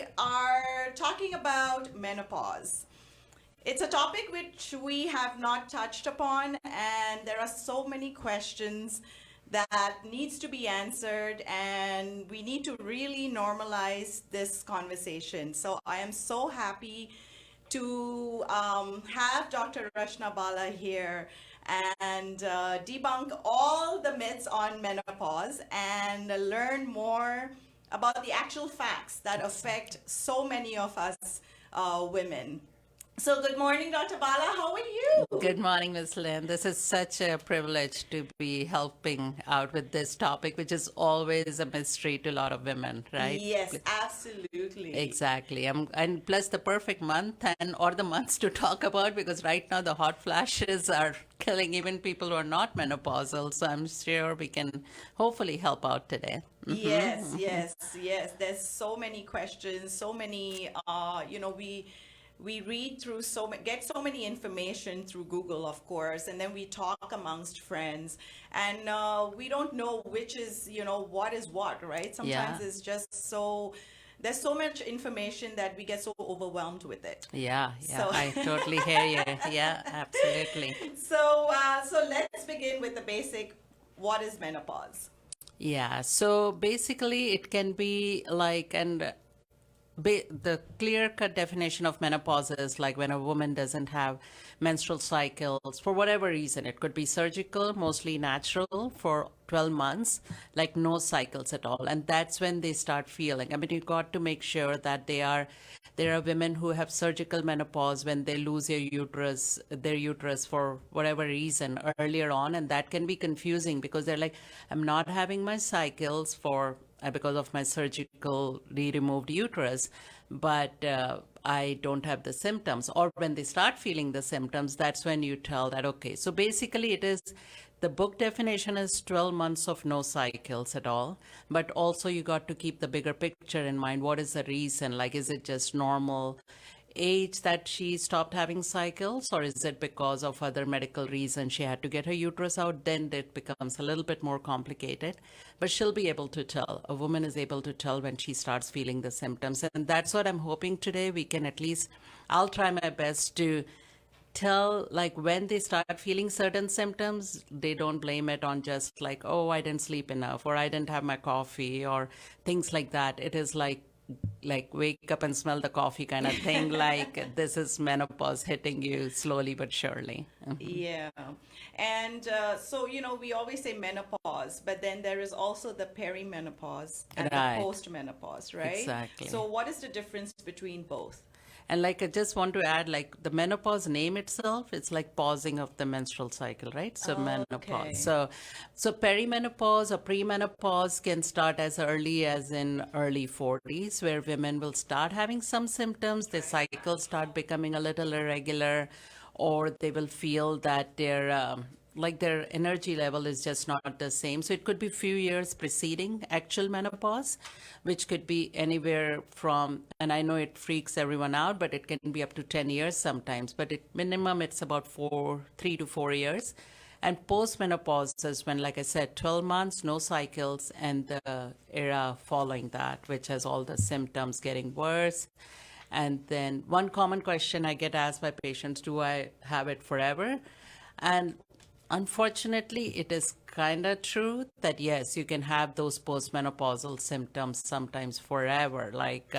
we are talking about menopause. It's a topic which we have not touched upon, and there are so many questions that needs to be answered, and we need to really normalize this conversation. So I am so happy to have Dr. Rachna Bhala here and debunk all the myths on menopause and learn more about the actual facts that affect so many of us women. So, good morning, Dr. Bala. How are you? Good morning, Ms. Lynn. This is such a privilege to be helping out with this topic, which is always a mystery to a lot of women, right? Yes, absolutely. Exactly. And plus the perfect month and or the months to talk about because right now the hot flashes are killing even people who are not menopausal. So I'm sure we can hopefully help out today. Yes, yes, yes. There's so many questions, so many, we read through get so many information through Google, of course, and then we talk amongst friends, and we don't know which is, what is what, right? Yeah. Sometimes it's just so, there's so much information that we get so overwhelmed with it. Yeah, So, I totally hear you. Yeah, absolutely. so let's begin with the basic. What is menopause? Yeah, so basically it can be like, and the clear cut definition of menopause is like when a woman doesn't have menstrual cycles for whatever reason. It could be surgical, mostly natural, for 12 months, like no cycles at all. And that's when they start feeling. I mean, you got to make sure that there are women who have surgical menopause when they lose their uterus for whatever reason earlier on. And that can be confusing because they're like, I'm not having my cycles because of my surgically removed uterus, but I don't have the symptoms. Or when they start feeling the symptoms, that's when you tell that, okay. So basically, the book definition is 12 months of no cycles at all. But also, you got to keep the bigger picture in mind. What is the reason? Like, is it just normal age that she stopped having cycles, or is it because of other medical reasons she had to get her uterus out? Then it becomes a little bit more complicated. But she'll be able to tell. A woman is able to tell when she starts feeling the symptoms. And that's what I'm hoping today we can at least, I'll try my best to tell, like, when they start feeling certain symptoms, they don't blame it on just like, oh, I didn't sleep enough, or I didn't have my coffee, or things like that. It is like wake up and smell the coffee kind of thing. Like, this is menopause hitting you slowly but surely. Yeah. And so, we always say menopause, but then there is also the perimenopause and the Right. postmenopause, right? Exactly. So, what is the difference between both? And like I just want to add, like the menopause name itself, it's like pausing of the menstrual cycle, right? So menopause. Okay. So perimenopause or premenopause can start as early as in early 40s, where women will start having some symptoms. Their cycles start becoming a little irregular, or they will feel that their energy level is just not the same. So it could be few years preceding actual menopause, which could be anywhere from, and I know it freaks everyone out, but it can be up to 10 years sometimes. But minimum, it's about 3 to 4 years. And postmenopause is when, like I said, 12 months, no cycles, and the era following that, which has all the symptoms getting worse. And then one common question I get asked by patients, do I have it forever? And unfortunately, it is kind of true that yes, you can have those postmenopausal symptoms sometimes forever. Like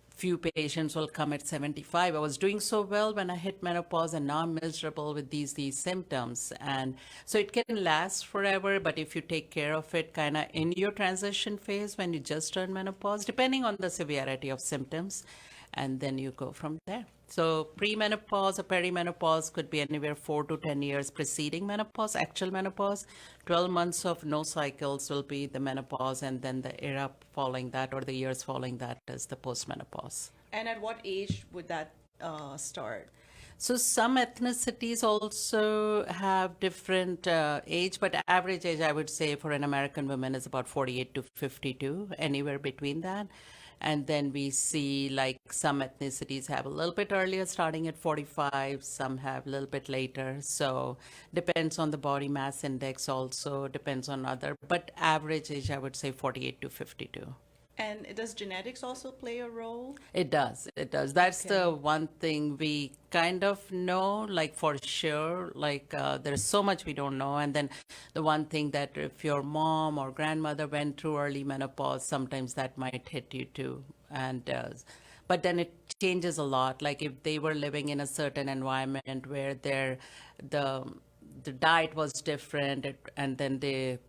few patients will come at 75. I was doing so well when I hit menopause, and now I'm miserable with these symptoms. And so it can last forever, but if you take care of it kind of in your transition phase when you just turn menopause, depending on the severity of symptoms, and then you go from there. So premenopause or perimenopause could be anywhere 4 to 10 years preceding menopause, actual menopause. 12 months of no cycles will be the menopause, and then the era following that or the years following that is the postmenopause. And at what age would that start? So some ethnicities also have different age, but average age I would say for an American woman is about 48 to 52, anywhere between that. And then we see like some ethnicities have a little bit earlier, starting at 45, some have a little bit later. So depends on the body mass index also, depends on other, but average age I would say 48 to 52. And does genetics also play a role? It does. It does. That's Okay. the one thing we kind of know, like for sure. Like there's so much we don't know. And then the one thing that if your mom or grandmother went through early menopause, sometimes that might hit you too. And but then it changes a lot. Like if they were living in a certain environment where the the diet was different, and then the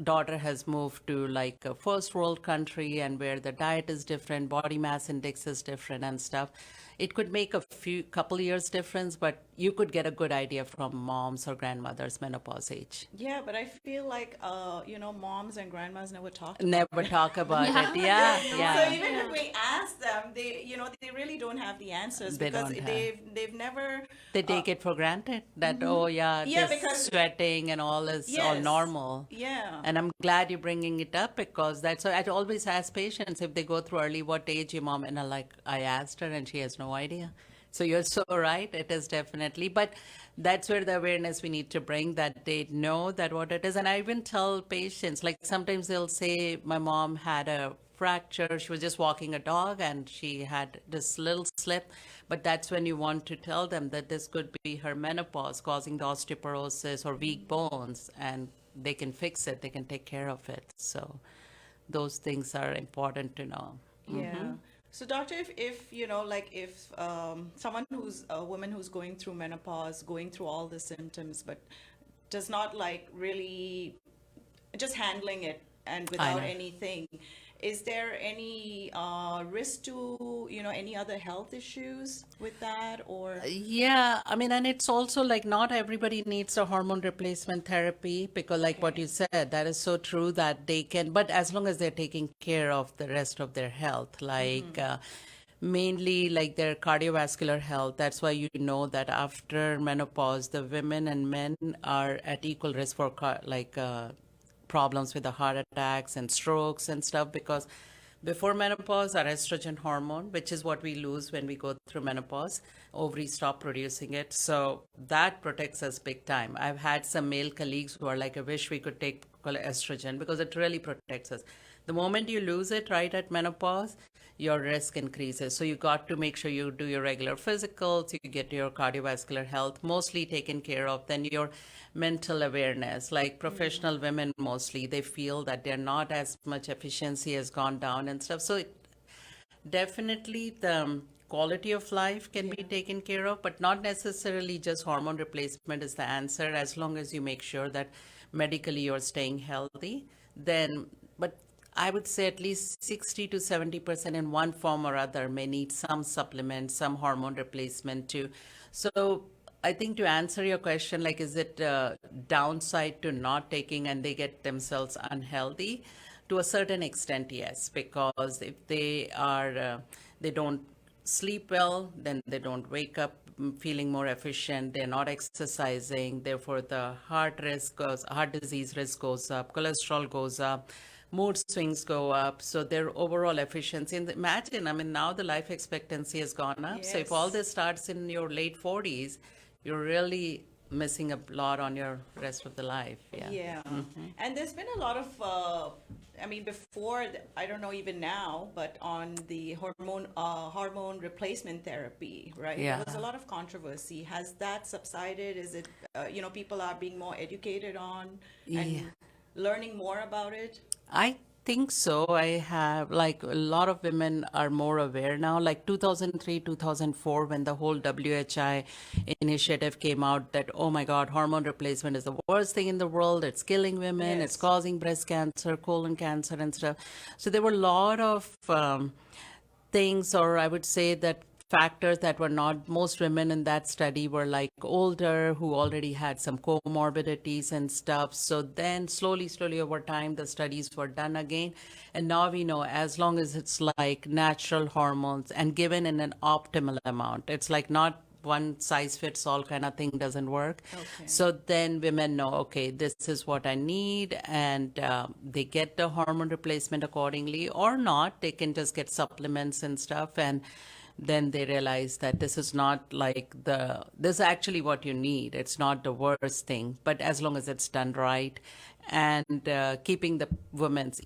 daughter has moved to like a first world country and where the diet is different, body mass index is different and stuff, it could make a few couple years difference, but you could get a good idea from mom's or grandmother's menopause age. Yeah, but I feel like moms and grandmas never talked about Never it. talk about it. Yeah, So yeah. even if we ask them, they really don't have the answers They because don't have. they've never. They take it for granted that, oh yeah, Yeah, this because sweating and all is all yes, normal. yeah. And I'm glad you're bringing it up because that's why I always ask patients if they go through early, what age your mom? And I asked her and she has no idea. So you're so right. It is definitely, but that's where the awareness we need to bring, that they know that what it is. And I even tell patients, like sometimes they'll say, my mom had a fracture. She was just walking a dog and she had this little slip. But that's when you want to tell them that this could be her menopause causing the osteoporosis or weak bones, and they can fix it, they can take care of it. So those things are important to know. Yeah. So, doctor, if like if someone who's a woman who's going through menopause, going through all the symptoms, but does not like really just handling it and I without know. anything, is there any risk to, any other health issues with that or? Yeah, I mean, and it's also like not everybody needs a hormone replacement therapy because, like what Okay. you said, that is so true that they can, but as long as they're taking care of the rest of their health, like mainly like their cardiovascular health. That's why you know that after menopause, the women and men are at equal risk for problems with the heart attacks and strokes and stuff because before menopause, our estrogen hormone, which is what we lose when we go through menopause, ovaries stop producing it. So that protects us big time. I've had some male colleagues who are like, I wish we could take estrogen because it really protects us. The moment you lose it right at menopause, your risk increases. So you got to make sure you do your regular physicals, you get your cardiovascular health mostly taken care of, then your mental awareness. Like professional women mostly, they feel that they're not as much efficiency has gone down and stuff. So definitely the quality of life can be Yeah. taken care of, but not necessarily just hormone replacement is the answer as long as you make sure that medically you're staying healthy. Then, but I would say at least 60 to 70% in one form or other may need some supplement, some hormone replacement too. So I think to answer your question, like, is it a downside to not taking and they get themselves unhealthy? To a certain extent, yes, because if they don't sleep well, then they don't wake up feeling more efficient. They're not exercising. Therefore, the heart disease risk goes up, cholesterol goes up, mood swings go up. So their overall efficiency. And imagine, I mean, now the life expectancy has gone up. So if all Yes. this starts in your late 40s, you're really missing a lot on your rest of the life. Yeah. Yeah. And there's been a lot of, I mean, before, I don't know even now, but on the hormone replacement therapy, right? There Yeah. was a lot of controversy. Has that subsided? Is it, people are being more educated on Yeah. and learning more about it? I think so. I have like a lot of women are more aware now. Like 2003, 2004, when the whole WHI initiative came out that, oh my God, hormone replacement is the worst thing in the world. It's killing women. It's Yes. causing breast cancer, colon cancer, and stuff. So there were a lot of things, or I would say that factors that were not, most women in that study were like older who already had some comorbidities and stuff. So then slowly over time the studies were done again, and now we know as long as it's like natural hormones and given in an optimal amount, it's like not one size fits all kind of thing doesn't work. Okay. So then women know, okay, this is what I need, and they get the hormone replacement accordingly, or not. They can just get supplements and stuff, and then they realize that this is not like this is actually what you need. It's not the worst thing, but as long as it's done right, and keeping the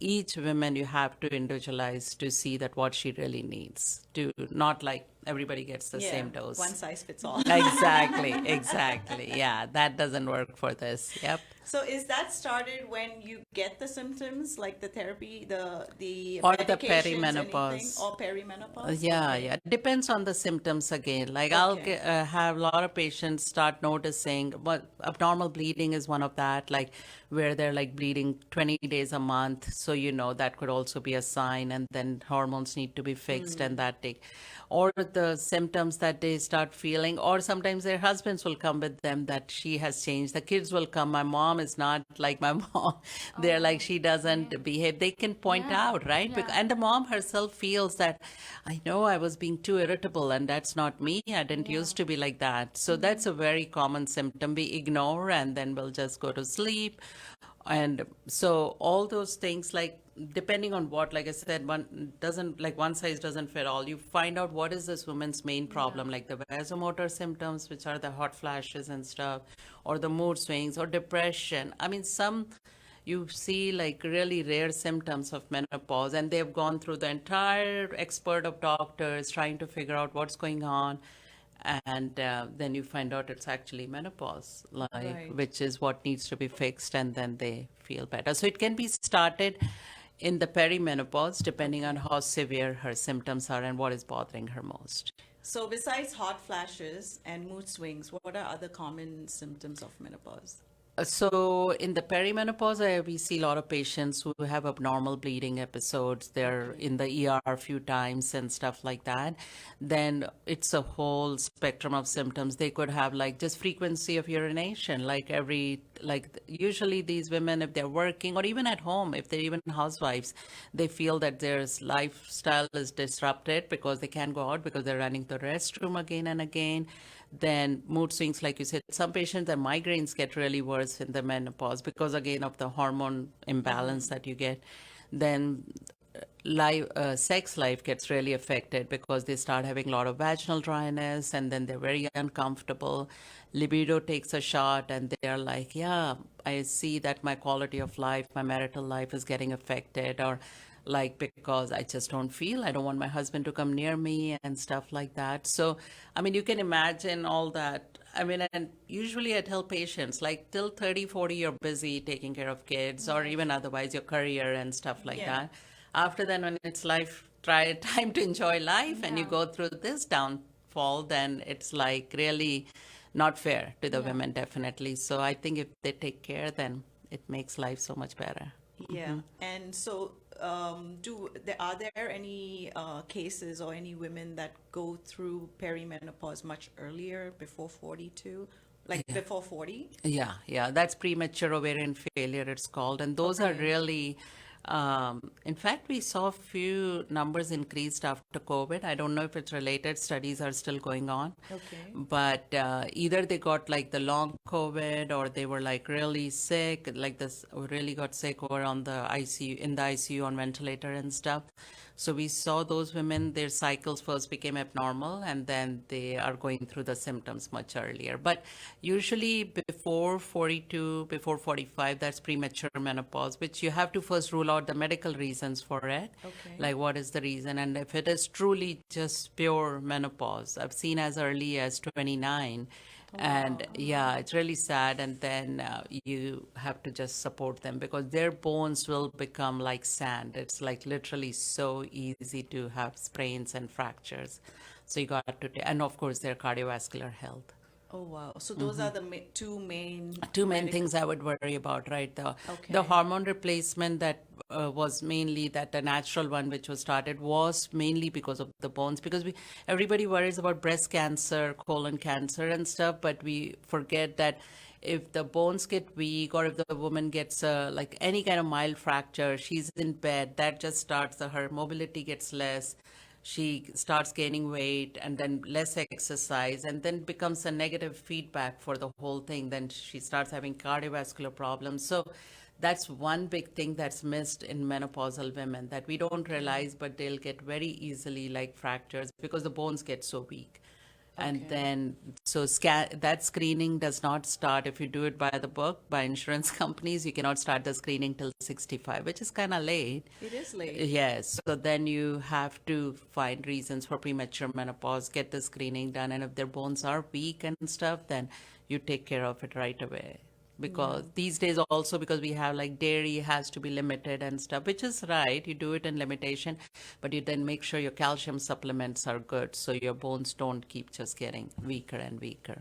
each woman, you have to individualize to see that what she really needs, to not like everybody gets the same dose. One size fits all. Exactly. Yeah, that doesn't work for this. Yep. So is that started when you get the symptoms, like the therapy, the Or the medications, perimenopause. anything, or perimenopause? Yeah, Okay. yeah. Depends on the symptoms again. Like Okay. have a lot of patients start noticing, but abnormal bleeding is one of that, like where they're like bleeding 20 days a month. So, that could also be a sign, and then hormones need to be fixed, and that take. Or the symptoms that they start feeling, or sometimes their husbands will come with them that she has changed. The kids will come. My mom is not like my mom. They're like, she doesn't behave. They can point out, right? And the mom herself feels that, I know I was being too irritable, and that's not me. I didn't used to be like that. So that's a very common symptom we ignore, and then we'll just go to sleep. And so all those things, like depending on what, like I said, one size doesn't fit all. You find out what is this woman's main problem, like the vasomotor symptoms, which are the hot flashes and stuff, or the mood swings, or depression. I mean, some you see like really rare symptoms of menopause, and they've gone through the entire expert of doctors trying to figure out what's going on, and then you find out it's actually menopause, like Right. which is what needs to be fixed, and then they feel better. So it can be started in the perimenopause, depending on how severe her symptoms are and what is bothering her most. So besides hot flashes and mood swings, what are other common symptoms of menopause? So in the perimenopause, we see a lot of patients who have abnormal bleeding episodes. They're in the ER a few times and stuff like that. Then it's a whole spectrum of symptoms. They could have like just frequency of urination, usually these women, if they're working or even at home, if they're even housewives, they feel that their lifestyle is disrupted because they can't go out because they're running the restroom again and again. Then mood swings, like you said, some patients, their migraines get really worse in the menopause because again of the hormone imbalance that you get. Then sex life gets really affected because they start having a lot of vaginal dryness, and then they're very uncomfortable. Libido takes a shot, and they're like, yeah, I see that my quality of life, my marital life is getting affected, or like because I don't want my husband to come near me and stuff like that. So, I mean, you can imagine all that. I mean, and usually I tell patients like till 30, 40, you're busy taking care of kids or even otherwise your career and stuff like Yeah. that. After then, when it's try time to enjoy life, and you go through this downfall, then it's like really not fair to the women, definitely. So I think if they take care, then it makes life so much better. Yeah. And so, are there any cases or any women that go through perimenopause much earlier, before 42, like before 40? Yeah, that's premature ovarian failure, it's called. And those are Okay. really, in fact, we saw a few numbers increased after COVID. I don't know if it's related, studies are still going on. Okay. But either they got like the long COVID, or they were like really sick, like this, really got sick, or on the ICU, in the ICU on ventilator and stuff. So we saw those women, their cycles first became abnormal, and then they are going through the symptoms much earlier. But usually before 42, before 45, that's premature menopause, which you have to first rule out the medical reasons for it. Okay. Like what is the reason? And if it is truly just pure menopause, I've seen as early as 29. And yeah, it's really sad. And then you have to just support them because their bones will become like sand. It's like literally so easy to have sprains and fractures. So you got to, and of course, their cardiovascular health. Oh, wow. So those are the two main Two main medical. things I would worry about, right? The Okay. hormone replacement that was mainly that the natural one which was started was mainly because of the bones, because everybody worries about breast cancer, colon cancer and stuff, but we forget that if the bones get weak, or if the woman gets like any kind of mild fracture, she's in bed, that just starts her mobility gets less, she starts gaining weight, and then less exercise, and then becomes a negative feedback for the whole thing. Then she starts having cardiovascular problems. So That's one big thing that's missed in menopausal women that we don't realize, but they'll get very easily like fractures because the bones get so weak. And Okay. then, so that screening does not start if you do it by the book, by insurance companies. You cannot start the screening till 65, which is kind of late. It is late. Yes. So then you have to find reasons for premature menopause, get the screening done. And if their bones are weak and stuff, then you take care of it right away. Because these days also, because we have like dairy has to be limited and stuff, which is right. You do it in limitation, but you then make sure your calcium supplements are good so your bones don't keep just getting weaker and weaker.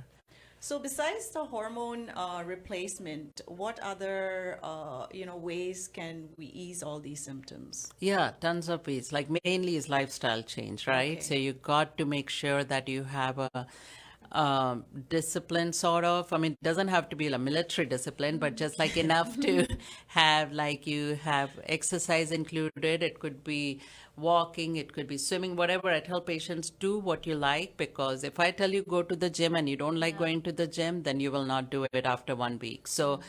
So besides the hormone replacement, what other ways can we ease all these symptoms? Yeah, tons of ways. Like mainly is lifestyle change, right? Okay. So you got to make sure that you have a discipline sort of. I mean, it doesn't have to be a military discipline, but just like enough to have like you have exercise included. It could be walking, it could be swimming, whatever. I tell patients do what you like, because if I tell you go to the gym and you don't like going to the gym, then you will not do it after 1 week. So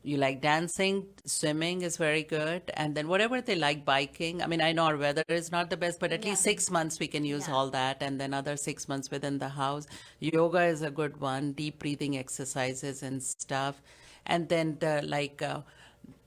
you like dancing, swimming is very good. And then whatever they like, biking. I mean, I know our weather is not the best, but at least 6 months we can use all that. And then other 6 months within the house. Yoga is a good one, deep breathing exercises and stuff. And then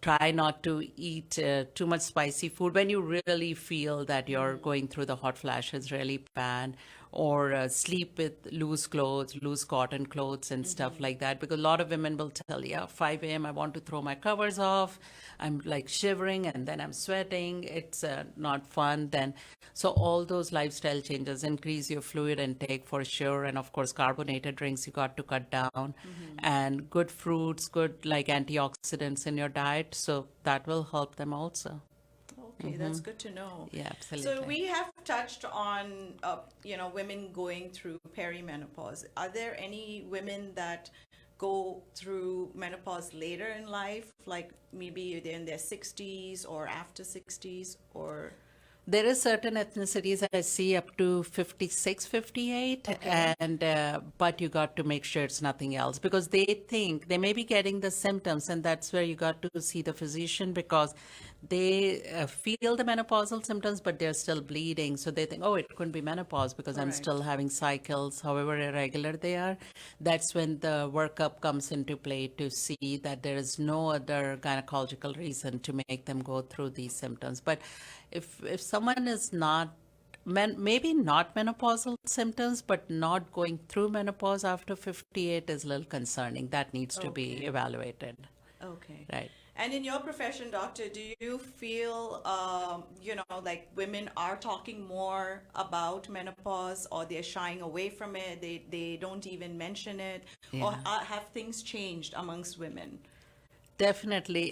try not to eat too much spicy food when you really feel that you're going through the hot flashes really bad, or sleep with loose clothes, loose cotton clothes and stuff like that. Because a lot of women will tell you, 5 a.m. I want to throw my covers off. I'm like shivering and then I'm sweating. It's not fun then. So all those lifestyle changes, increase your fluid intake for sure. And of course, carbonated drinks you got to cut down, and good fruits, good like antioxidants in your diet. So that will help them also. Okay, that's good to know. Yeah, absolutely. So we have touched on, women going through perimenopause. Are there any women that go through menopause later in life, like maybe they're in their 60s or after 60s, or? There is certain ethnicities I see up to 56, 58, and but you got to make sure it's nothing else, because they think they may be getting the symptoms, and that's where you got to see the physician, because they feel the menopausal symptoms, but they're still bleeding. So they think, oh, it couldn't be menopause because I'm Correct. still having cycles, however irregular they are. That's when the workup comes into play to see that there is no other gynecological reason to make them go through these symptoms. But if someone is not maybe not menopausal symptoms, but not going through menopause after 58 is a little concerning. That needs to be evaluated. Okay. Right. And in your profession, doctor, do you feel, like women are talking more about menopause, or they're shying away from it? They don't even mention it, or Yeah. have things changed amongst women? Definitely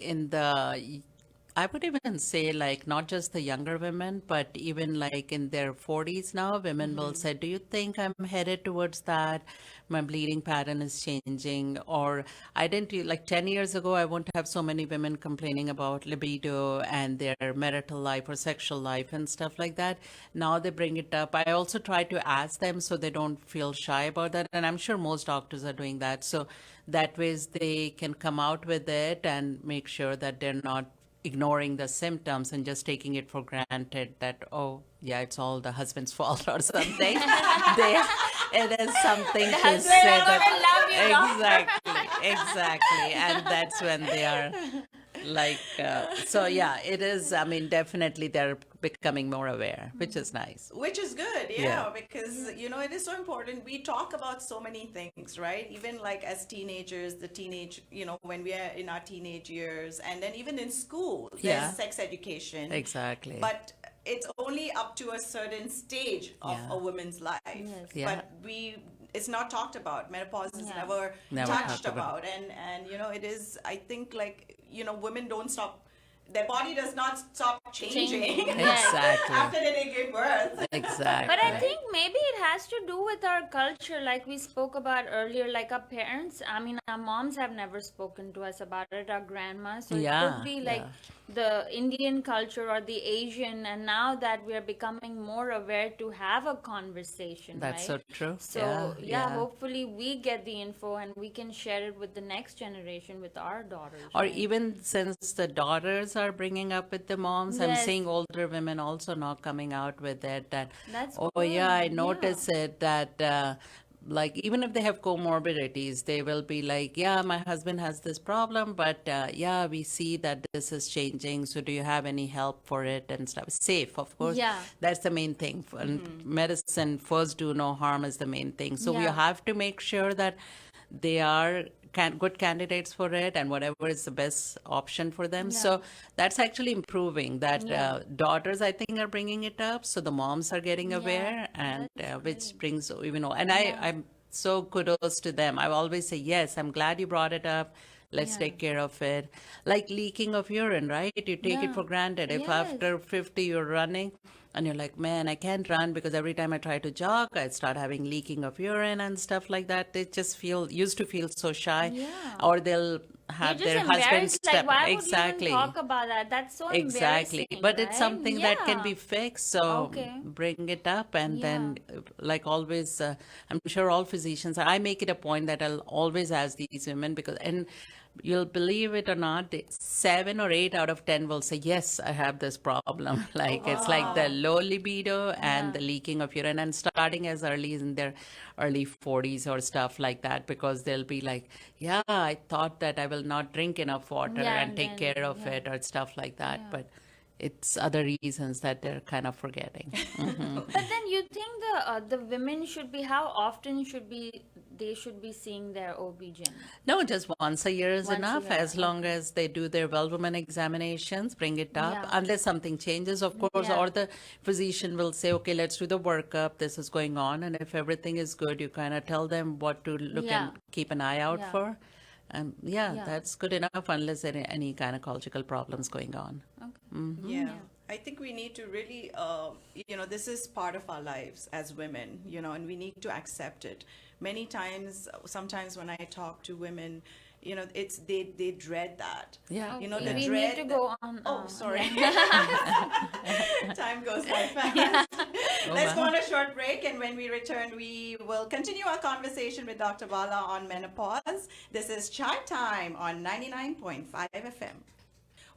I would even say like not just the younger women, but even like in their 40s now, women will say, do you think I'm headed towards that? My bleeding pattern is changing. Or I didn't, like 10 years ago, I wouldn't have so many women complaining about libido and their marital life or sexual life and stuff like that. Now they bring it up. I also try to ask them so they don't feel shy about that. And I'm sure most doctors are doing that. So that ways they can come out with it and make sure that they're not ignoring the symptoms and just taking it for granted that, oh, yeah, it's all the husband's fault or something. It is something to Husband, say I'm that. gonna love you, Exactly. And that's when they are like, so yeah, it is. I mean, definitely they're becoming more aware, which is nice. Which is good, Yeah. because it is so important. We talk about so many things, right? Even like as teenagers, when we are in our teenage years, and then even in school, there's Yeah. sex education. Exactly. But it's only up to a certain stage of Yeah. a woman's life. Yes. Yeah. But it's not talked about. Menopause is Yeah. never Never touched talked about. and it is, I think, like, women don't stop. Their body does not stop changing Yes. Exactly. after they give birth. Exactly. But I think maybe it has to do with our culture, like we spoke about earlier, like our parents. I mean, our moms have never spoken to us about it, our grandmas. So it Yeah, could be like yeah. the Indian culture or the Asian, and now that we are becoming more aware to have a conversation, That's right? so true. So Yeah. hopefully we get the info and we can share it with the next generation, with our daughters, Or right? even since the daughters are bringing up with the moms, I'm Yes. seeing older women also now coming out with it that, That's oh yeah, I good. notice it that like even if they have comorbidities, they will be like, yeah, my husband has this problem, but yeah, we see that this is changing. So do you have any help for it and stuff? Safe, of course. Yeah. That's the main thing. And medicine, first do no harm is the main thing. So we Yeah. have to make sure that they are good candidates for it and whatever is the best option for them. So that's actually improving that daughters, I think, are bringing it up. So the moms are getting aware and which brings, and I'm so kudos to them. I always say, yes, I'm glad you brought it up. Let's take care of it. Like leaking of urine, right? You take it for granted. If Yes. after 50 you're running and you're like, man, I can't run because every time I try to jog, I start having leaking of urine and stuff like that. They just used to feel so shy. Yeah. Or they'll You're have just their husband embarrassed. step. Like, why Exactly. would you even talk about that? That's so Exactly. embarrassing, But it's right? something that can be Yeah. fixed. So Okay. bring it up. And then, like always, I'm sure all physicians, I make it a point that I'll always ask these women because, and you'll believe it or not, 7 or 8 out of 10 will say, yes, I have this problem. Like it's like the low libido and the leaking of urine and starting as early as in their early 40s or stuff like that, because they'll be like, yeah, I thought that I will not drink enough water Yeah, and and take then, care of it or stuff like that. But it's other reasons that they're kind of forgetting. But then you think the women should be, how often should they should be seeing their OB-GYN? No, just once a year is Once a enough, year, as long as they do their well-woman examinations, bring it up, Yeah. unless something changes, of course, Yeah. or the physician will say, okay, let's do the workup, this is going on, and if everything is good, you kind of tell them what to look Yeah. and keep an eye out Yeah. for. And yeah, Yeah. that's good enough unless there are any gynecological problems going on. Yeah. I think we need to really, this is part of our lives as women, and we need to accept it. Many times, sometimes when I talk to women, it's they dread that. Yeah. The we dread. need to go on. Oh, sorry. Time goes by fast. Let's go on a short break, and when we return, we will continue our conversation with Dr. Bhala on menopause. This is Chai Time on 99.5 FM.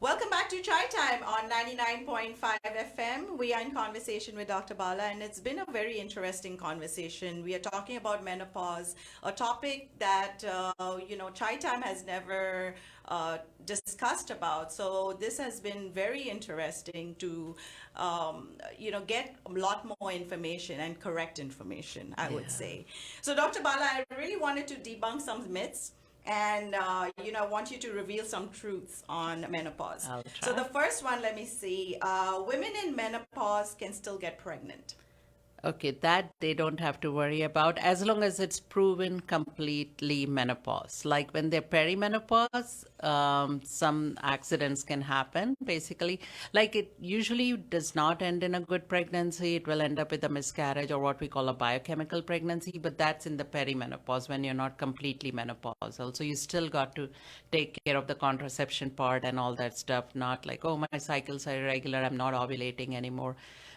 Welcome back to Chai Time on 99.5 FM. We are in conversation with Dr. Bhala, and it's been a very interesting conversation. We are talking about menopause, a topic that, Chai Time has never discussed about. So this has been very interesting to, get a lot more information and correct information, I would say. So Dr. Bhala, I really wanted to debunk some myths. And, I want you to reveal some truths on menopause. I'll So try. the first one, let me see. Women in menopause can still get pregnant. Okay, that they don't have to worry about as long as it's proven completely menopause. Like when they're perimenopause, some accidents can happen, basically. Like it usually does not end in a good pregnancy. It will end up with a miscarriage or what we call a biochemical pregnancy, but that's in the perimenopause when you're not completely menopausal. So you still got to take care of the contraception part and all that stuff, not like, oh, my cycles are irregular, I'm not ovulating anymore.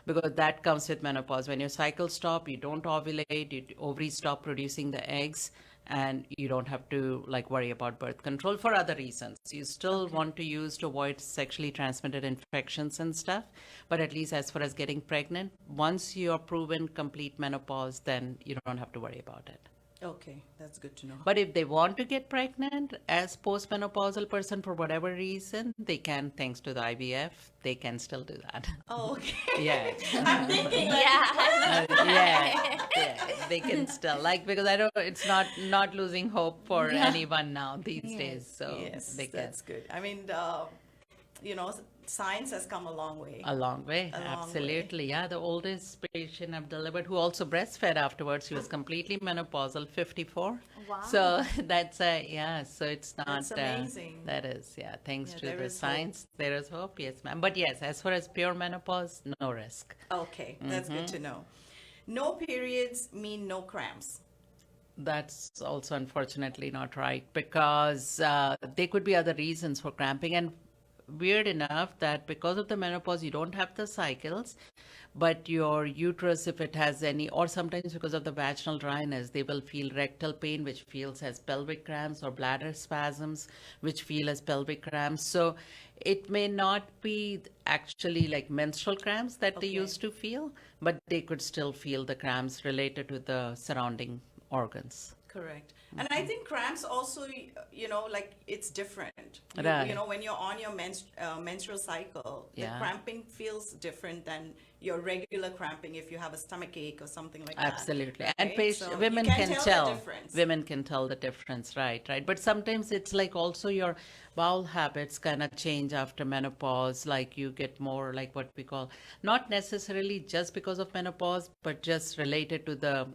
Because that comes with menopause. When your cycles stop, you don't ovulate, your ovaries stop producing the eggs, and you don't have to worry about birth control for other reasons. You still want to use to avoid sexually transmitted infections and stuff, but at least as far as getting pregnant, once you're proven complete menopause, then you don't have to worry about it. Okay, that's good to know. But if they want to get pregnant as postmenopausal person for whatever reason, they can, thanks to the IVF, they can still do that. Oh, okay. Yeah. I'm thinking like, Yeah, they can still because I don't. It's not losing hope for anyone now these days. So yes, they can that's good. I mean, science has come a long way. a long way. A long Absolutely, yeah. The oldest patient I've delivered who also breastfed afterwards. She was completely menopausal, 54. Wow. So that's So it's not. That's amazing. That is, yeah. Thanks Yeah, to there the is hope. science, there is hope. Yes, ma'am. But yes, as far as pure menopause, no risk. Okay, that's good to know. No periods mean no cramps. That's also unfortunately not right because there could be other reasons for cramping. And weird enough that because of the menopause, you don't have the cycles, but your uterus, if it has any, or sometimes because of the vaginal dryness, they will feel rectal pain, which feels as pelvic cramps, or bladder spasms, which feel as pelvic cramps. So it may not be actually like menstrual cramps that they used to feel, but they could still feel the cramps related to the surrounding organs. Correct. And I think cramps also, like it's different. Right. When you're on your menstrual cycle, the Yeah. cramping feels different than your regular cramping if you have a stomach ache or something like that. Absolutely. right? And So you women can can tell tell. the difference. Women can tell the difference, right, right. But sometimes it's like also your bowel habits kind of change after menopause. Like you get more like what we call, not necessarily just because of menopause, but just related to the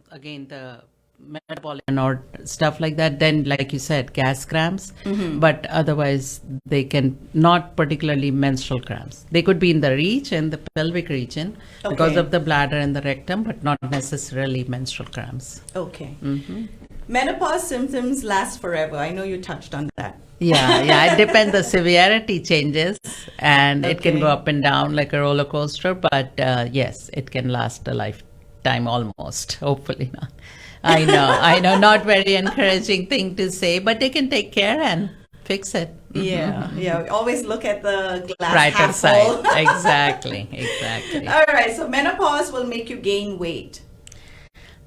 metabolic or stuff like that. Then, like you said, gas cramps, but otherwise they can not particularly menstrual cramps. They could be in the the pelvic region because Okay. of the bladder and the rectum, but not necessarily menstrual cramps. Okay. Menopause symptoms last forever. I know you touched on that. Yeah, it depends. The severity changes, and it can go Okay. up and down like a roller coaster. But yes, it can last a lifetime almost. Hopefully not. I know, not very encouraging thing to say, but they can take care and fix it. Yeah, yeah. Always look at the glass Brighter half side. full. Exactly, exactly. All right. So menopause will make you gain weight.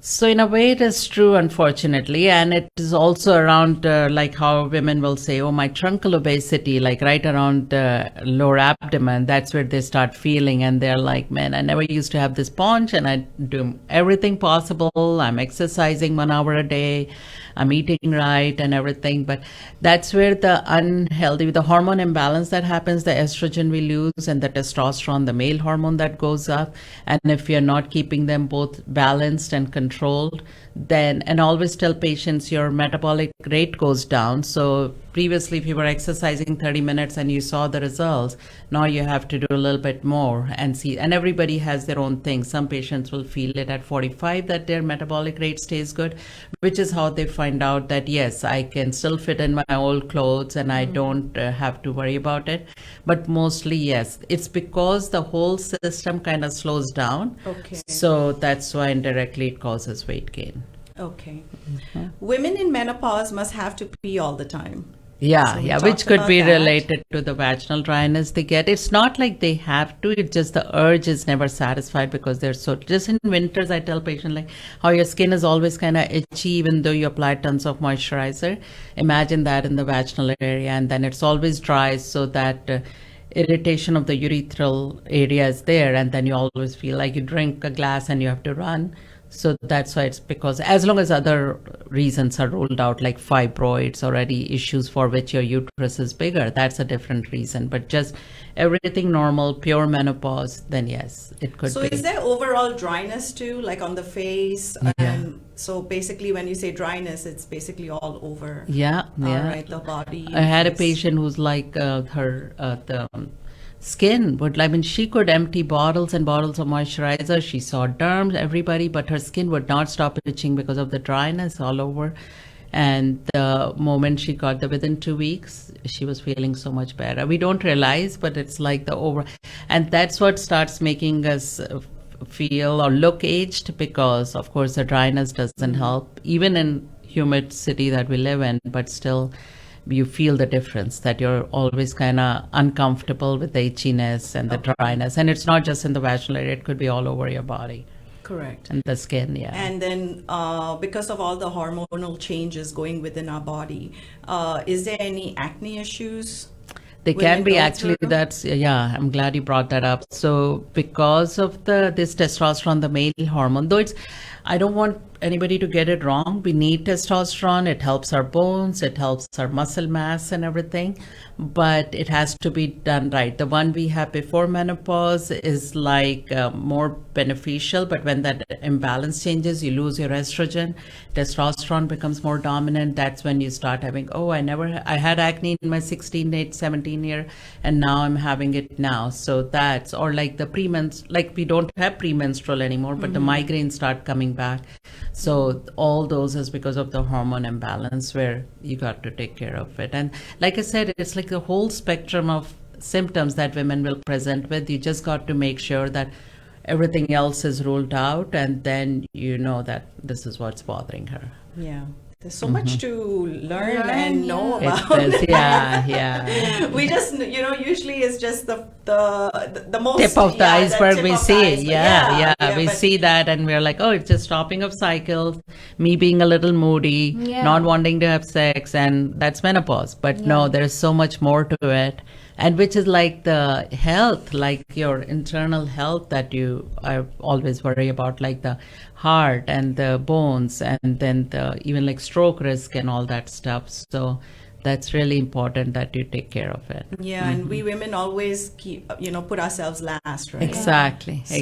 So in a way, it is true, unfortunately, and it is also around like how women will say, "Oh, my truncal obesity," like right around the lower abdomen. That's where they start feeling, and they're like, "Man, I never used to have this paunch, and I do everything possible. I'm exercising 1 hour a day. I'm eating right and everything." But that's where the unhealthy, the hormone imbalance that happens, the estrogen we lose and the testosterone, the male hormone that goes up. And if you're not keeping them both balanced and controlled, then, and always tell patients your metabolic rate goes down. So previously, if you were exercising 30 minutes and you saw the results, now you have to do a little bit more and see. And everybody has their own thing. Some patients will feel it at 45 that their metabolic rate stays good, which is how they find out that, yes, I can still fit in my old clothes and I don't have to worry about it. But mostly, yes, it's because the whole system kind of slows down. Okay. So that's why indirectly it causes weight gain. Okay. Women in menopause must have to pee all the time. Yeah, So we yeah, talked which could about be that. related to the vaginal dryness they get. It's not like they have to, it's just the urge is never satisfied because they're so, just in winters, I tell patients like how your skin is always kind of itchy even though you apply tons of moisturizer. Imagine that in the vaginal area, and then it's always dry, so that irritation of the urethral area is there, and then you always feel like you drink a glass and you have to run. So that's why it's because as long as other reasons are ruled out, like fibroids or any issues for which your uterus is bigger, that's a different reason. But just everything normal, pure menopause, then yes, it could So be. is there overall dryness too, like on the face? And so basically when you say dryness, it's basically all over. Yeah, All yeah. right, the body. I had a face. patient who's like the skin would, I mean, she could empty bottles and bottles of moisturizer. She saw derms, everybody, but her skin would not stop itching because of the dryness all over. And the moment she got within 2 weeks, she was feeling so much better. We don't realize, but it's like the over, and that's what starts making us feel or look aged, because of course the dryness doesn't help, even in humid city that we live in, but still you feel the difference that you're always kind of uncomfortable with the itchiness and the dryness. And it's not just in the vaginal area, it could be all over your body Correct. and the skin. Yeah. And then because of all the hormonal changes going within our body, is there any acne issues? They women can be go actually, through? that's, yeah, I'm glad you brought that up. So because of this testosterone, the male hormone, though it's, I don't want anybody to get it wrong. We need testosterone. It helps our bones. It helps our muscle mass and everything. But it has to be done right. The one we have before menopause is like more beneficial. But when that imbalance changes, you lose your estrogen. Testosterone becomes more dominant. That's when you start having, oh, I had acne in my 17 year, and now I'm having it now. So that's, or like the like we don't have premenstrual anymore, but the migraines start coming back. So all those is because of the hormone imbalance where you got to take care of it. And like I said, it's like the whole spectrum of symptoms that women will present with. You just got to make sure that everything else is ruled out, and then you know that this is what's bothering her. Yeah. There's so much to learn and know It about. is, yeah. We just, usually it's just the most Tip of the iceberg tip we of the see. iceberg. Yeah. We but- see that and we're like, oh, it's just stopping of cycles, me being a little moody, Yeah. not wanting to have sex, and that's menopause. But no, there's so much more to it. And which is like the health, like your internal health that I always worry about, like the heart and the bones, and then even like stroke risk and all that stuff. So that's really important that you take care of it. Yeah, and we women always keep, put ourselves last, right? Exactly. So,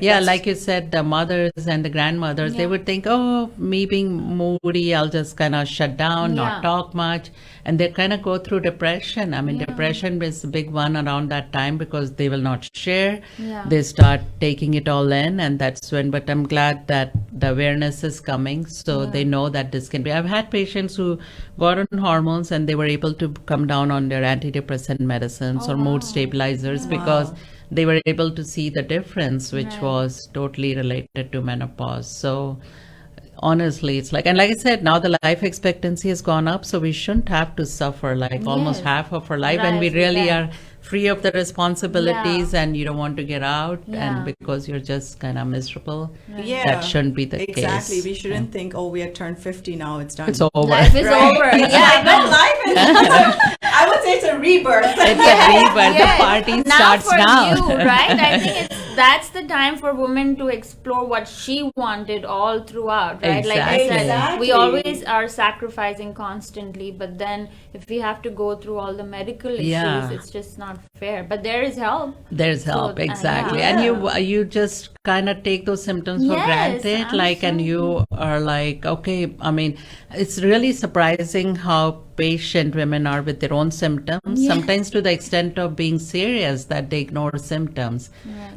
Yeah, like you said, the mothers and the grandmothers, they would think, oh, me being moody, I'll just kind of shut down, not talk much. And they kind of go through depression. I mean, depression is a big one around that time because they will not share. Yeah. They start taking it all in, and that's when, but I'm glad that the awareness is coming so they know that this can be. I've had patients who got on hormones and they were able to come down on their antidepressant medicines or mood stabilizers because they were able to see the difference, which was totally related to menopause. So honestly, it's like, and like I said, now the life expectancy has gone up, so we shouldn't have to suffer like almost half of our life, and we really are free of the responsibilities, and you don't want to get out, and because you're just kind of miserable. Yeah, that shouldn't be the case. Exactly. We shouldn't think, oh, we had turned 50 now, it's done. It's over. Life is Right? over. It's Yeah, like, no, life is, I would say it's a rebirth. It's a rebirth. Yes. The party now starts for now. you, right? I think that's the time for women to explore what she wanted all throughout, right? Like I said, Exactly. we always are sacrificing constantly, but then if we have to go through all the medical issues, it's just not fair. But there is help. There's help, So, exactly. yeah. And you just kind of take those symptoms for Yes, granted, like, and you are like, okay, I mean, it's really surprising how patient women are with their own symptoms, sometimes to the extent of being serious that they ignore symptoms.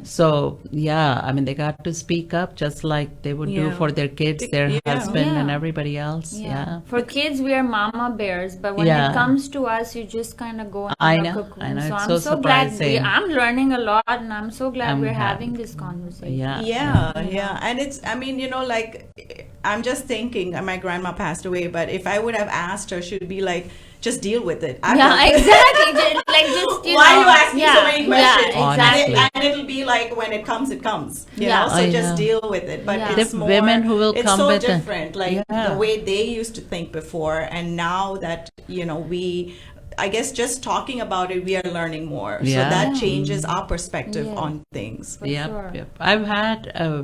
So, yeah, I mean, they got to speak up just like they would do for their kids, their husband, and everybody else. Yeah. For kids, we are mama bears, but when it comes to us, you just kind of go in I a know, cocoon. I know. So It's I'm so so glad. surprising. I'm learning a lot, and I'm so glad I'm we're happy. having this conversation. Yeah. And it's, I mean, like, I'm just thinking, my grandma passed away, but if I would have asked her, she'd be like, just deal with it. Exactly. Just, Why are you asking so many questions? Yeah, exactly. And it'll be like, when it comes, it comes. You Yeah. know, so I just know. deal with it. But Yeah. it's The more, women who will it's come so with it. different, like Yeah. the way they used to think before, and now that, I guess just talking about it, we are learning more. So Yeah. that changes our perspective Yeah. on things. sure. Yep. I've had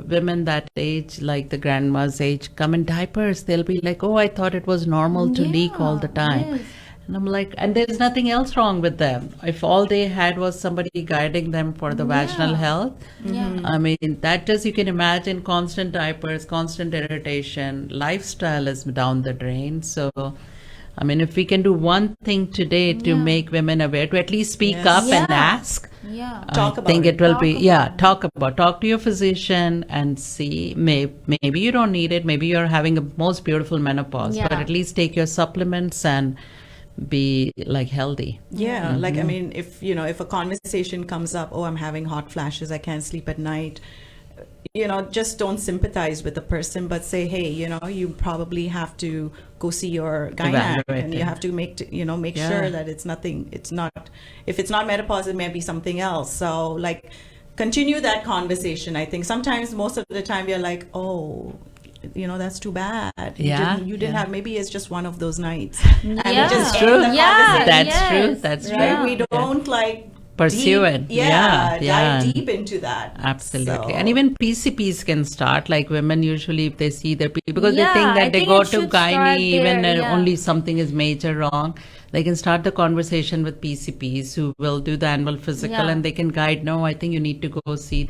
women that age, like the grandma's age, come in diapers. They'll be like, oh, I thought it was normal to leak all the time. Yes. And I'm like, and there's nothing else wrong with them. If all they had was somebody guiding them for the vaginal health, I mean, that just, you can imagine constant diapers, constant irritation, lifestyle is down the drain. So, I mean, if we can do one thing today to make women aware, to at least speak up and ask, Yeah. Talk I about think it. it will be, talk to your physician and see, maybe you don't need it, maybe you're having a most beautiful menopause, but at least take your supplements and be like healthy. Yeah, like, I mean, if a conversation comes up, oh, I'm having hot flashes, I can't sleep at night, just don't sympathize with the person, but say, hey, you probably have to go see your gynac, Evaluate and you it. have to make sure that if it's not menopause, it may be something else. So, like, continue that conversation. I think sometimes, most of the time, we're like, oh, that's too bad. You didn't have, maybe it's just one of those nights. And we just true. end the conversation. That's true. That's Right? true. We don't like Pursue deep, it. dive deep into that. Absolutely. So- And even PCPs can start, like women usually, if they see their because they Yeah, think I that they think go it to should start gynae even there, only something is major wrong. They can start the conversation with PCPs who will do the annual physical, and they can guide, no, I think you need to go see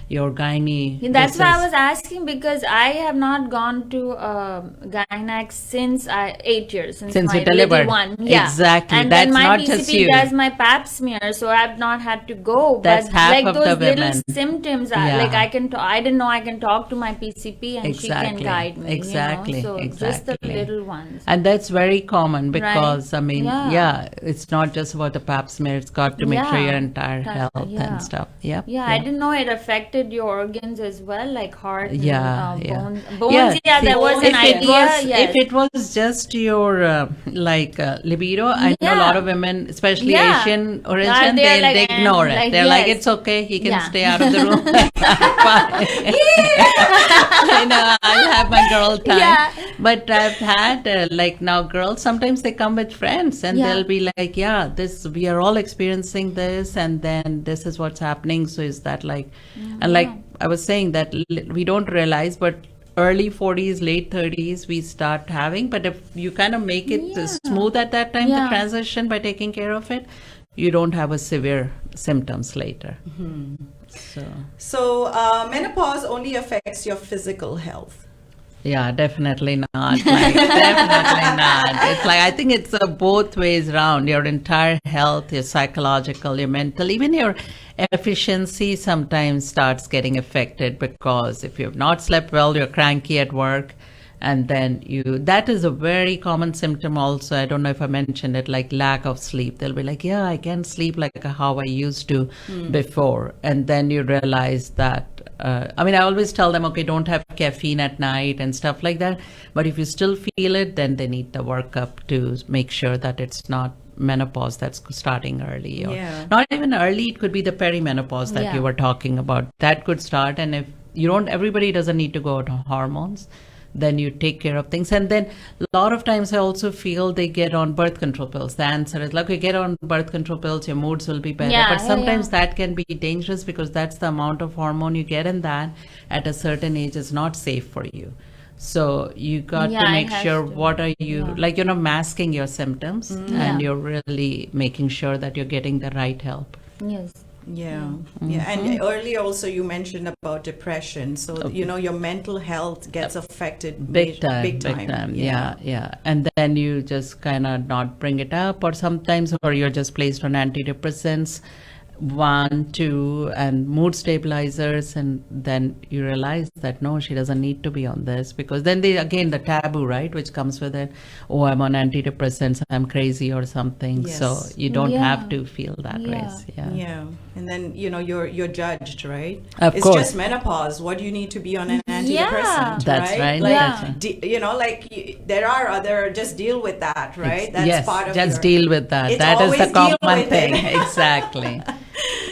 your gynae. That's This why I is- was asking, because I have not gone to gynac since 8 years since Since my you delivered. little one. Yeah, Exactly. And That's then my not PCP just you. does my pap smear, so I've not had to go. That's but half like of those the little women. symptoms, Yeah. like I didn't know I can talk to my PCP and she can Exactly. guide me. Exactly. You know? So just the Exactly. little ones. And that's very common because, Right? I mean, Yeah. it's not just about the pap smear. It's got to make sure Yeah. your entire That- health yeah. and stuff. Yep. Yeah, I didn't know it affected your organs as well, like heart and Yeah, bones. yeah. Bones, yeah, see, there was an if it idea. was, Yes. if it was just your libido, I know a lot of women, especially Yeah. Asian origin, Yeah, they're they like, ignore it. like, They're like, yes. it's okay, he can Yeah. stay out of the room. Fine. I know, I'll have my girl time. Yeah. But I've had like now girls, sometimes they come with friends and Yeah. they'll be like, yeah, we are all experiencing this, and then this is what's happening. So is that like, and like I was saying that we don't realize, but early 40s, late 30s, we start having. But if you kind of make it smooth at that time, the Yeah. transition by taking care of it, you don't have a severe symptoms later. So menopause only affects your physical health. Yeah, definitely not. Like, definitely not. It's like, I think it's both ways round. Your entire health, your psychological, your mental, even your efficiency sometimes starts getting affected because if you've not slept well, you're cranky at work. And then that is a very common symptom also. I don't know if I mentioned it, like lack of sleep. They'll be like, yeah, I can't sleep like how I used to before. And then you realize that, I mean, I always tell them, okay, don't have caffeine at night and stuff like that. But if you still feel it, then they need the workup to make sure that it's not menopause that's starting early. Or Yeah. not even early, it could be the perimenopause that Yeah. you were talking about. That could start. And if you don't, everybody doesn't need to go on hormones. Then you take care of things. And then a lot of times I also feel they get on birth control pills. The answer is like, okay, get on birth control pills, your moods will be better. Yeah, but yeah, sometimes yeah. that can be dangerous because that's the amount of hormone you get, and that at a certain age is not safe for you. So you got Yeah, to it make has sure to. what are you, Yeah. like, you're not masking your symptoms and Yeah. you're really making sure that you're getting the right help. Yes. Yeah, yeah, and earlier also you mentioned about depression. So you know your mental health gets affected Big time, big time. Yeah. And then you just kind of not bring it up, or sometimes, or you're just placed on antidepressants, 1, 2, and mood stabilizers, and then you realize that no, she doesn't need to be on this, because then again the taboo, right, which comes with it. Oh, I'm on antidepressants, I'm crazy or something. So Yes. you don't Yeah. have to feel that way. Yeah. Yeah, and then you know you're judged, right? Of it's course. just menopause. What do you need to be on an antidepressant? That's right. Like, That's right. you know, like there are other. Just deal with that, right? That's yes, part of just your, deal with that. It's That is the always deal common with thing. it. Exactly.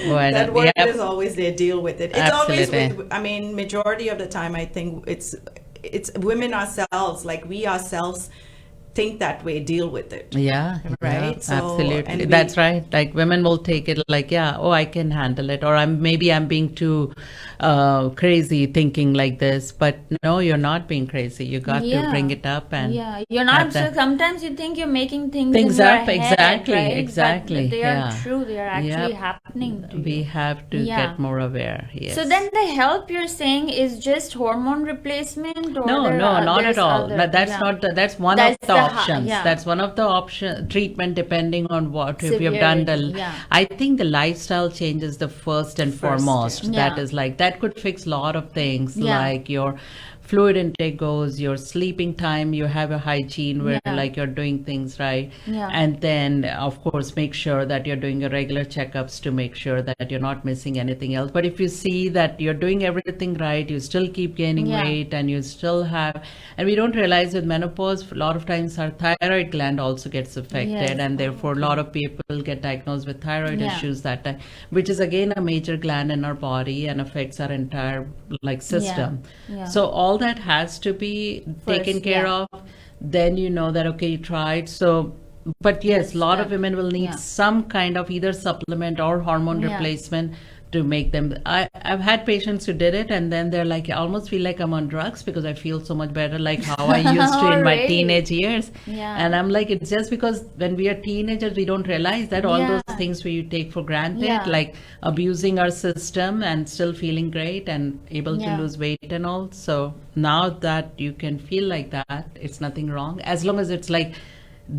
Well, that word yep. is always there. Deal with it. It's always Absolutely. with. I mean, majority of the time, I think it's women ourselves. Like we ourselves think that way. Deal with it. Yeah, Right? yeah, So, absolutely. and That's right. Like women will take it like, yeah, oh, I can handle it, or I'm being too crazy thinking like this. But no, you're not being crazy. You got to bring it up and You're not. have So that- sometimes you think you're making things Things in your up, head, exactly, right? exactly, But they are yeah. true. They are actually Yep. happening to we you. have to Yeah. get more aware. Yes. So then the help you're saying is just hormone replacement, or No, not there's at all. other- But that's yeah. not that's one That's of the the options. yeah. That's one of the option treatment depending on what if you've done the. Severity, yeah. I think the lifestyle change is the first and foremost. yeah. That is like that could fix a lot of things, Yeah. like your fluid intake goes, your sleeping time, you have a hygiene where Yeah. like you're doing things right. Yeah. And then of course make sure that you're doing your regular checkups to make sure that you're not missing anything else. But if you see that you're doing everything right, you still keep gaining Yeah. weight and you still have, and we don't realize with menopause, a lot of times our thyroid gland also gets affected, Yes. and therefore a lot of people get diagnosed with thyroid Yeah. issues that time, which is again a major gland in our body and affects our entire like system. Yeah. So all that has to be taken First, care yeah. of. Then you know that okay, you tried. So, but yes, a lot of women will need Yeah. some kind of either supplement or hormone Yeah. replacement to make them. I've had patients who did it and then they're like, I almost feel like I'm on drugs because I feel so much better, like how I used to in my Really? teenage years. Yeah. And I'm like, it's just because when we are teenagers, we don't realize that all Yeah. those things we take for granted, Yeah. like abusing our system and still feeling great and able Yeah. to lose weight and all. So now that you can feel like that, it's nothing wrong as long as it's like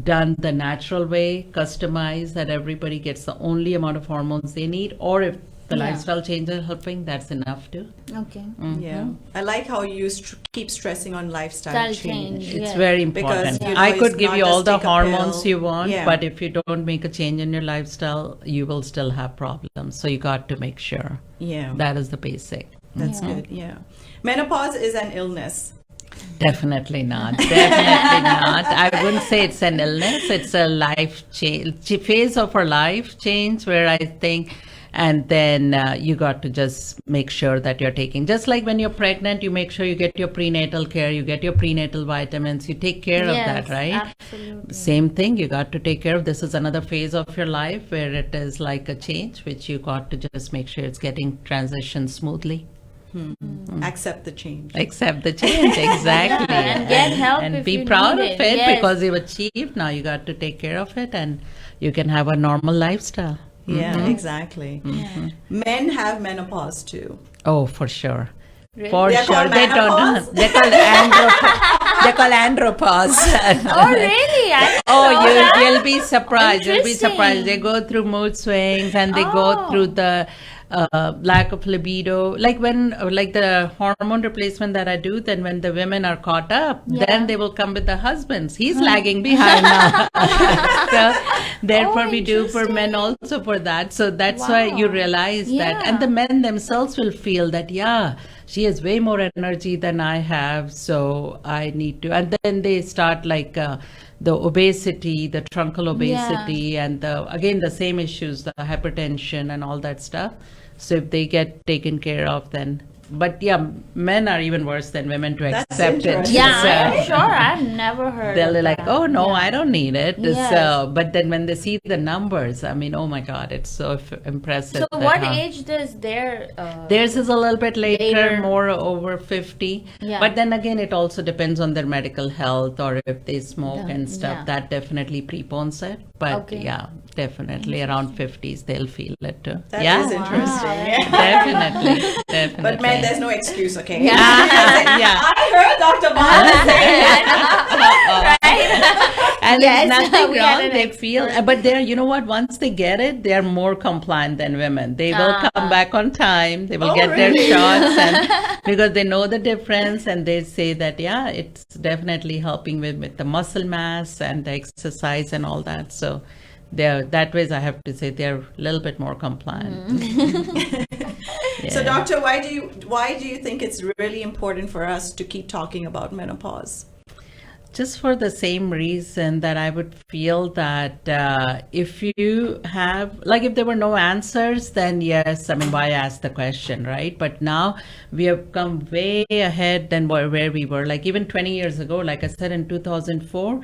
done the natural way, customized, that everybody gets the only amount of hormones they need, or if the lifestyle change is helping, that's enough too. Okay. Yeah, I like how you keep stressing on lifestyle change. It's very important. Because, I could give you all the hormones pill. you want, but if you don't make a change in your lifestyle, you will still have problems. So you got to make sure. Yeah. That is the basic. That's good, yeah. Menopause is an illness. Definitely not. Definitely not. I wouldn't say it's an illness. It's a life change, phase of our life change where I think, and then you got to just make sure that you're taking, just like when you're pregnant, you make sure you get your prenatal care, you get your prenatal vitamins, you take care of that, right? Absolutely. Same thing, you got to take care of. This is another phase of your life where it is like a change, which you got to just make sure it's getting transitioned smoothly. Accept the change. Accept the change, exactly. And get help and if be you proud need of it. it Yes. because you've achieved. Now you got to take care of it and you can have a normal lifestyle. Yeah, exactly. Men have menopause too. Oh, for sure. Really? For They're sure. called They menopause? don't. They're called andropause. They're called andropause. Oh, really? I Oh, didn't know that. you'll be surprised. You'll be surprised. Interesting. They go through mood swings and they go through the lack of libido. Like when, like the hormone replacement that I do, then when the women are caught up, then they will come with the husbands. He's lagging behind now. So therefore, we do for men also for that. So that's why you realize that, and the men themselves will feel that, she has way more energy than I have, so I need to. And then they start like the obesity, the truncal obesity, and again the same issues, the hypertension and all that stuff. So if they get taken care of, then. But men are even worse than women to That's accept it. interesting. Yeah, I'm sure. I've never heard They'll of be like, that. oh no, I don't need it. Yes. So, but then when they see the numbers, I mean, oh my God, it's so impressive. So that what how- age does their... Theirs is a little bit later, Later. more over 50. Yeah. But then again, it also depends on their medical health or if they smoke and stuff. yeah. That definitely prepones it. But Okay. definitely around 50s, they'll feel it too. That yeah, is interesting. Yeah. definitely. But men, there's no excuse, okay? yeah. I heard Dr. Bhala say And Yes, there's nothing we had wrong. an They feel, but they're, you know what? Once they get it, they are more compliant than women. They will come back on time. They will Oh, get really? their shots, and because they know the difference, and they say that it's definitely helping with the muscle mass and the exercise and all that. So, they're that ways. I have to say they're a little bit more compliant. So, doctor, why do you think it's really important for us to keep talking about menopause? Just for the same reason that I would feel that if you have, like if there were no answers, then yes, I mean, why ask the question, right? But now we have come way ahead than where we were. Like even 20 years ago, like I said, in 2004,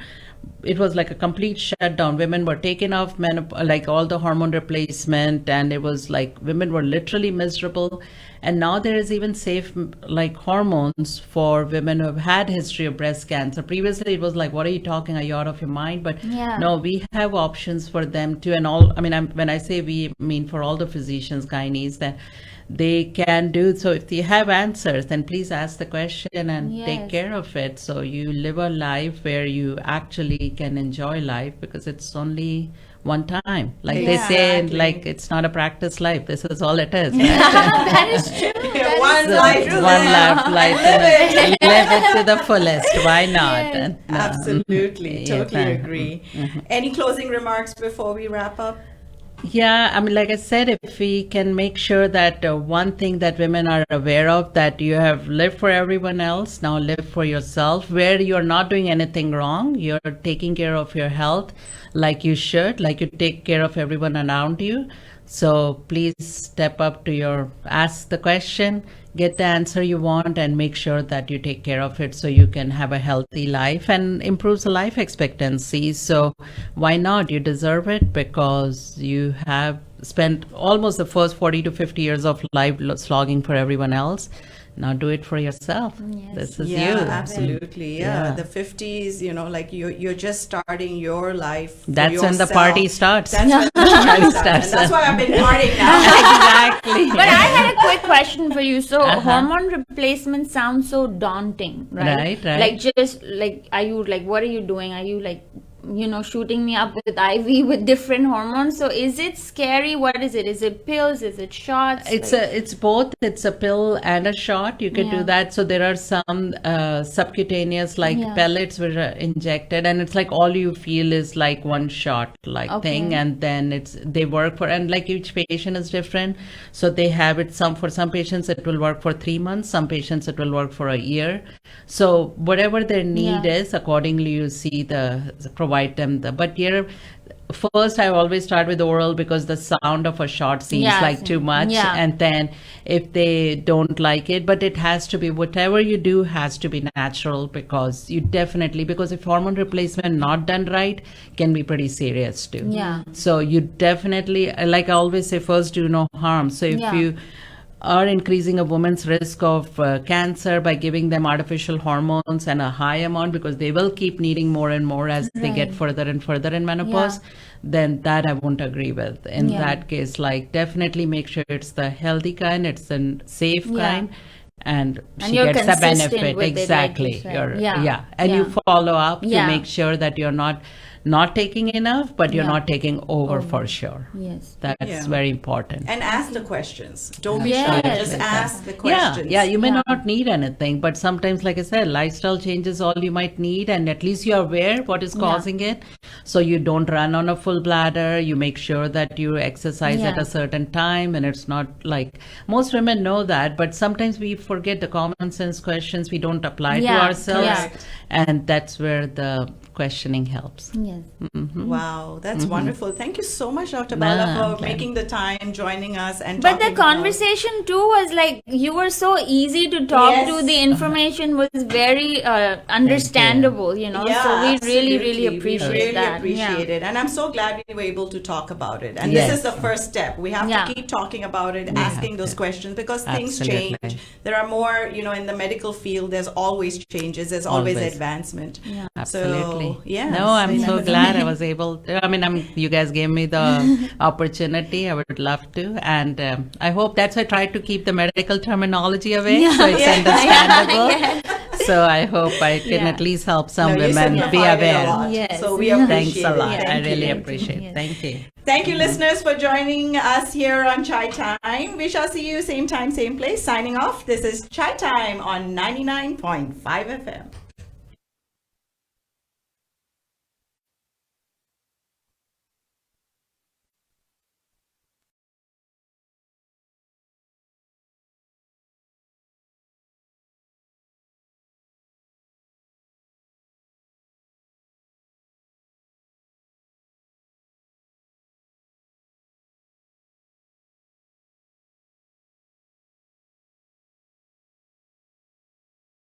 it was like a complete shutdown. Women were taken off like all the hormone replacement, and it was like women were literally miserable. And now there is even safe like hormones for women who have had history of breast cancer. Previously it was like, what are you talking? Are you out of your mind? But no, we have options for them too. And all, I mean, when I say we, I mean for all the physicians, gynaes, that they can do. So if you have answers, then please ask the question and take care of it. So you live a life where you actually can enjoy life, because it's only one time. Like they say, like it's not a practice life. This is all it is. Right? That is true. One life to live it to the fullest. Why not? And, Absolutely, yeah, totally agree. Any closing remarks before we wrap up? Yeah, I mean, like I said, if we can make sure that one thing that women are aware of, that you have lived for everyone else, now live for yourself, where you're not doing anything wrong, you're taking care of your health like you should, like you take care of everyone around you. So please step up to ask the question, get the answer you want, and make sure that you take care of it so you can have a healthy life and improves the life expectancy. So why not? You deserve it, because you have spent almost the first 40 to 50 years of life slogging for everyone else. Now do it for yourself. This is you. Absolutely. Yeah. The 50s, like you're just starting your life. That's when the party starts. That's when the party starts. And that's why I've been partying now. Exactly. But I had a quick question for you. So hormone replacement sounds so daunting, right? Right. Like just like, are you like, what are you doing? Are you like shooting me up with IV with different hormones. So is it scary? What is it? Is it pills? Is it shots? It's both. It's a pill and a shot. You can do that. So there are some subcutaneous pellets which are injected, and it's like all you feel is like one shot thing, and then they work for, and like each patient is different. So they have it, for some patients it will work for 3 months, some patients it will work for a year. So whatever their need is, accordingly you provide them but here first I always start with oral, because the sound of a shot seems like too much, and then if they don't like it, but it has to be, whatever you do has to be natural, because if hormone replacement not done right can be pretty serious too. So you definitely, like I always say, first do no harm. So if you are increasing a woman's risk of cancer by giving them artificial hormones and a high amount, because they will keep needing more and more as they get further and further in menopause, then that I won't agree with. In that case, definitely make sure it's the healthy kind, it's the safe kind, and she gets the benefit. Exactly. And you follow up to make sure that you're not taking enough, but you're not taking over for sure. Yes. That's very important. And ask the questions. Don't be shy. Just ask the questions. You may not need anything, but sometimes, like I said, lifestyle changes all you might need, and at least you're aware what is causing it. So you don't run on a full bladder. You make sure that you exercise at a certain time, and it's not like, most women know that, but sometimes we forget the common sense questions. We don't apply to ourselves, and that's where the questioning helps. Yes. Wow, that's wonderful. Thank you so much, Dr. Bhala, for making the time, joining us, and but the conversation too was like, you were so easy to talk to. The information was very understandable, so we really appreciate that. Appreciate it, and I'm so glad we were able to talk about it. And this is the first step. We have to keep talking about it, asking those questions, because things change. There are more, in the medical field, there's always changes, there's always advancement. Absolutely. So, no, I'm so glad I was able to. You guys gave me the opportunity. I would love to. And I hope that's why I tried to keep the medical terminology away, so it's understandable. So I hope I can at least help some women be aware. Yes. So we appreciate Thanks a lot. it. I really appreciate it. Thank you. Thank you, listeners, for joining us here on Chai Time. We shall see you same time, same place. Signing off. This is Chai Time on 99.5 FM.